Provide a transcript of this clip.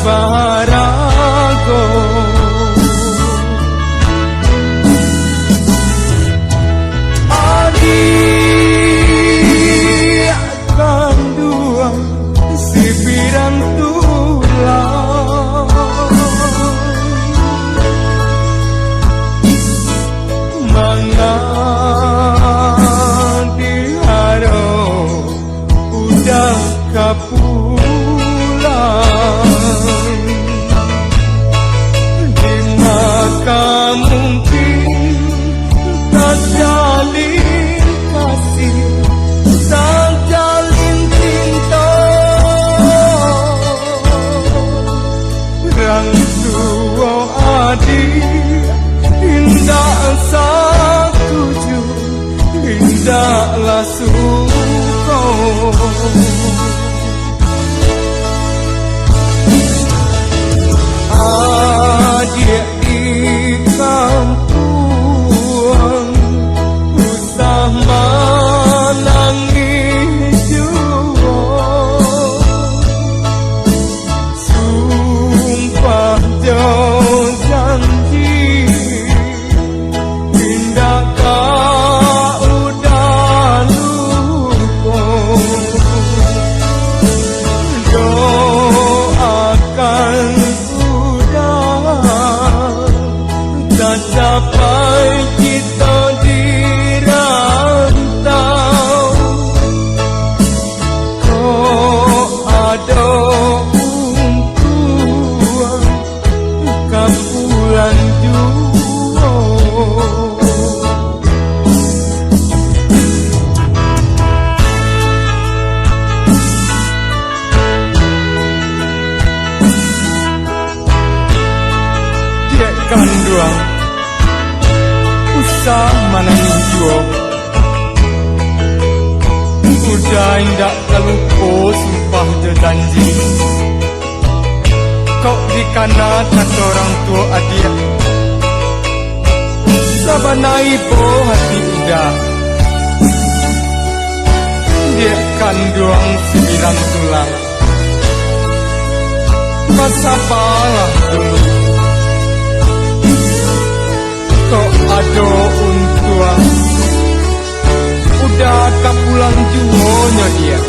barago adik kandung si pirang tulang mangan diharap udah kapulang di maka mungkin tak jalin kasih tak jalin cinta orang tua adik indah setuju indahlah suka adik di kampung usah menangis jua sumpah jauh janji tindak kau udah lupa doakan capai kita di rantau kok ada untuan kapulan jua dia kanduang mana ninjo udah indak terlupa sumpah janji kok dikana kata orang tua adik sabanai po hati udah dia kandung sembilan tulang masa balah dulu kok ada untuan udah kapulang juonya dia